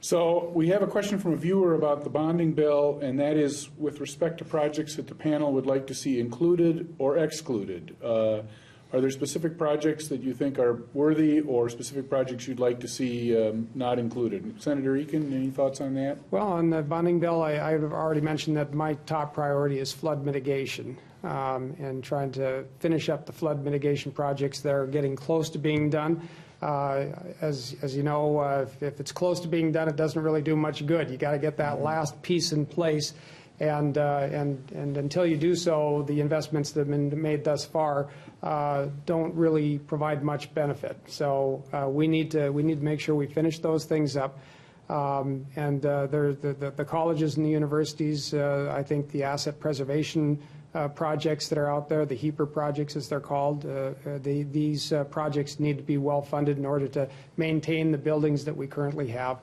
So we have a question from a viewer about the bonding bill, and that is with respect to projects that the panel would like to see included or excluded. Are there specific projects that you think are worthy or specific projects you'd like to see not included? Senator Eakin, any thoughts on that? Well, on the bonding bill, I've already mentioned that my top priority is flood mitigation and trying to finish up the flood mitigation projects that are getting close to being done. As you know, if it's close to being done, it doesn't really do much good. You got to get that last piece in place, and until you do so, the investments that have been made thus far don't really provide much benefit. So we need to make sure we finish those things up. The colleges and the universities, I think the asset preservation projects that are out there, the HEAPR projects as they're called, these projects need to be well funded in order to maintain the buildings that we currently have.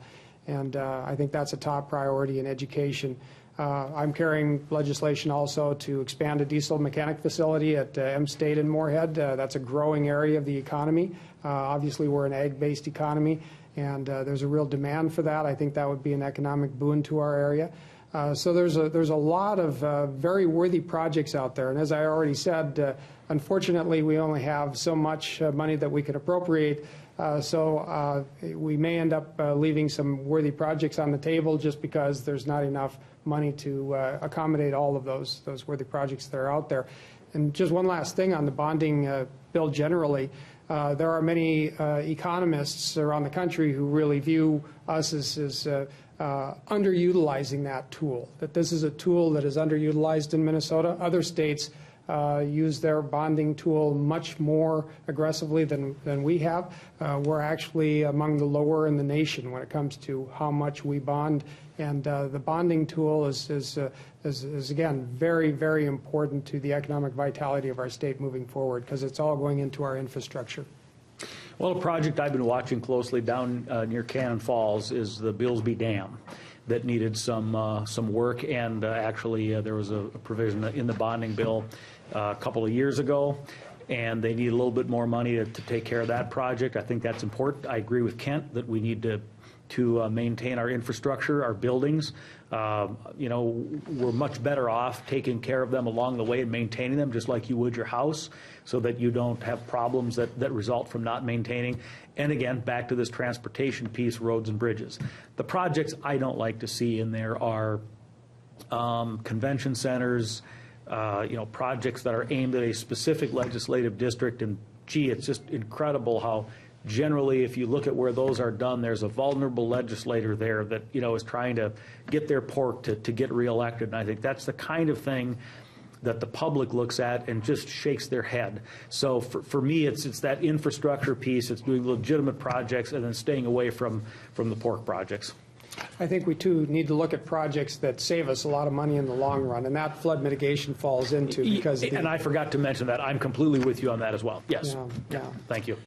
And I think that's a top priority in education. I'm carrying legislation also to expand a diesel mechanic facility at M State in Moorhead. That's a growing area of the economy. Obviously, we're an ag-based economy, and there's a real demand for that. I think that would be an economic boon to our area. So there's a lot of very worthy projects out there. And as I already said, unfortunately, we only have so much money that we can appropriate. So we may end up leaving some worthy projects on the table just because there's not enough money to accommodate all of those worthy projects that are out there. And just one last thing on the bonding bill generally. There are many economists around the country who really view us as underutilizing that tool, that this is a tool that is underutilized in Minnesota. Other states use their bonding tool much more aggressively than we have. We're actually among the lower in the nation when it comes to how much we bond. And the bonding tool is again, very, very important to the economic vitality of our state moving forward because it's all going into our infrastructure. Well, a project I've been watching closely down near Cannon Falls is the Billsby Dam that needed some work, and actually there was a provision in the bonding bill a couple of years ago, and they need a little bit more money to take care of that project. I think that's important. I agree with Kent that we need to maintain our infrastructure, our buildings. You know, we're much better off taking care of them along the way and maintaining them just like you would your house so that you don't have problems that result from not maintaining. And again, back to this transportation piece, roads and bridges. The projects I don't like to see in there are convention centers, you know, projects that are aimed at a specific legislative district. And gee, it's just incredible how generally, if you look at where those are done, there's a vulnerable legislator there that, you know, is trying to get their pork to get reelected. And I think that's the kind of thing that the public looks at and just shakes their head. So for me, it's that infrastructure piece. It's doing legitimate projects and then staying away from the pork projects. I think we, too, need to look at projects that save us a lot of money in the long run, and that flood mitigation falls into because... And I forgot to mention that. I'm completely with you on that as well. Yes. Yeah. Thank you.